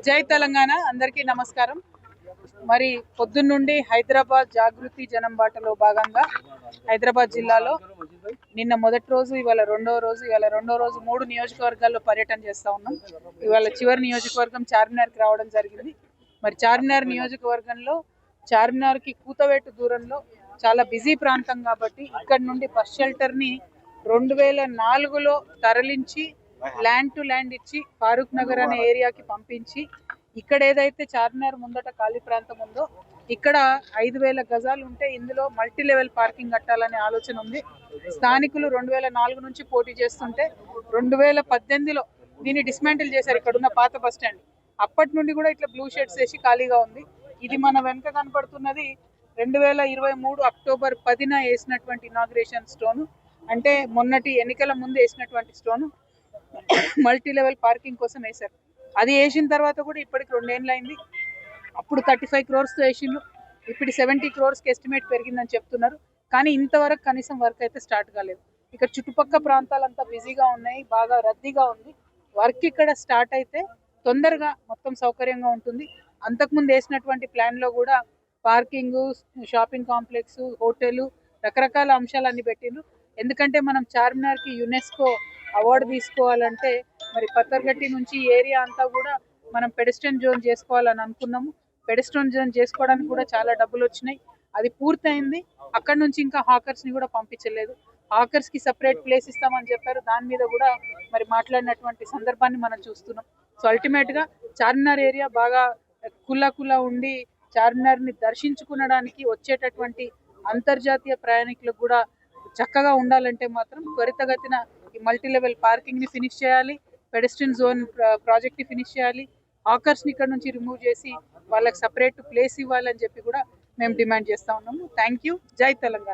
జై తెలంగాణ అందరికీ నమస్కారం. మరి పొద్దున్నుండి హైదరాబాద్ జాగృతి జనం బాటలో భాగంగా హైదరాబాద్ జిల్లాలో నిన్న మొదటి రోజు, ఇవాళ రెండో రోజు 3 నియోజకవర్గాల్లో పర్యటన చేస్తా ఉన్నాం. ఇవాళ చివరి నియోజకవర్గం చార్మినార్కి రావడం జరిగింది. మరి చార్మినార్ నియోజకవర్గంలో చార్మినార్కి కూతవేటు దూరంలో చాలా బిజీ ప్రాంతం కాబట్టి ఇక్కడి నుండి బస్ షెల్టర్ని 2004లో తరలించి ల్యాండ్ టు ల్యాండ్ ఇచ్చి ఫారూక్ నగర్ అనే ఏరియాకి పంపించి ఇక్కడ ఏదైతే చార్మినార్ ముందట ఖాళీ ప్రాంతం ఉందో ఇక్కడ 5000 గజాలు ఉంటే ఇందులో మల్టీ లెవెల్ పార్కింగ్ కట్టాలనే ఆలోచన ఉంది. స్థానికులు 2004 నుంచి పోటీ చేస్తుంటే 2018లో దీన్ని డిస్మాంటిల్ చేశారు. ఇక్కడ ఉన్న పాత బస్ స్టాండ్ అప్పటి నుండి కూడా ఇట్లా బ్లూ షెడ్స్ వేసి ఖాళీగా ఉంది. ఇది మన వెనుక కనపడుతున్నది 2023 అక్టోబర్ 10న వేసినటువంటి ఇనాగ్రేషన్ స్టోను, అంటే మొన్నటి ఎన్నికల ముందు వేసినటువంటి స్టోను మల్టీ లెవెల్ పార్కింగ్ కోసం వేశారు. అది వేసిన తర్వాత కూడా ఇప్పటికి 2 ఏళ్ళు అయింది. అప్పుడు 35 crores వేసిండ్రు, ఇప్పుడు 70 crores ఎస్టిమేట్ పెరిగిందని చెప్తున్నారు. కానీ ఇంతవరకు కనీసం వర్క్ అయితే స్టార్ట్ కాలేదు. ఇక్కడ చుట్టుపక్కల ప్రాంతాలంతా బిజీగా ఉన్నాయి, బాగా రద్దీగా ఉంది. వర్క్ ఇక్కడ స్టార్ట్ అయితే తొందరగా మొత్తం సౌకర్యంగా ఉంటుంది. అంతకుముందు వేసినటువంటి ప్లాన్లో కూడా పార్కింగ్, షాపింగ్ కాంప్లెక్స్, హోటల్, రకరకాల అంశాలన్నీ పెట్టిండ్రు. ఎందుకంటే మనం చార్మినార్కి యునెస్కో అవార్డు తీసుకోవాలంటే మరి పత్తర్గట్టి నుంచి ఏరియా అంతా కూడా మనం పెడెస్ట్రియన్ జోన్ చేసుకోవాలని అనుకున్నాము. పెడెస్ట్రియన్ జోన్ చేసుకోవడానికి కూడా చాలా డబ్బులు వచ్చినాయి. అది పూర్తయింది. అక్కడ నుంచి ఇంకా హాకర్స్ని కూడా పంపించలేదు. హాకర్స్కి సపరేట్ ప్లేస్ ఇస్తామని చెప్పారు. దాని మీద కూడా మరి మాట్లాడినటువంటి సందర్భాన్ని మనం చూస్తున్నాం. సో అల్టిమేట్గా చార్మినార్ ఏరియా బాగా కుల్లా ఉండి చార్మినార్ని దర్శించుకునడానికి వచ్చేటటువంటి అంతర్జాతీయ ప్రయాణికులకు కూడా చక్కగా ఉండాలంటే మాత్రం త్వరితగతిన ఈ మల్టీ లెవెల్ పార్కింగ్ని ఫినిష్ చేయాలి, పెడెస్ట్రియన్ జోన్ ప్రాజెక్ట్ని ఫినిష్ చేయాలి, హాకర్స్ని ఇక్కడ నుంచి రిమూవ్ చేసి వాళ్ళకి సపరేట్ ప్లేస్ ఇవ్వాలని చెప్పి కూడా మేము డిమాండ్ చేస్తూ ఉన్నాము. Thank you. జై తెలంగాణ.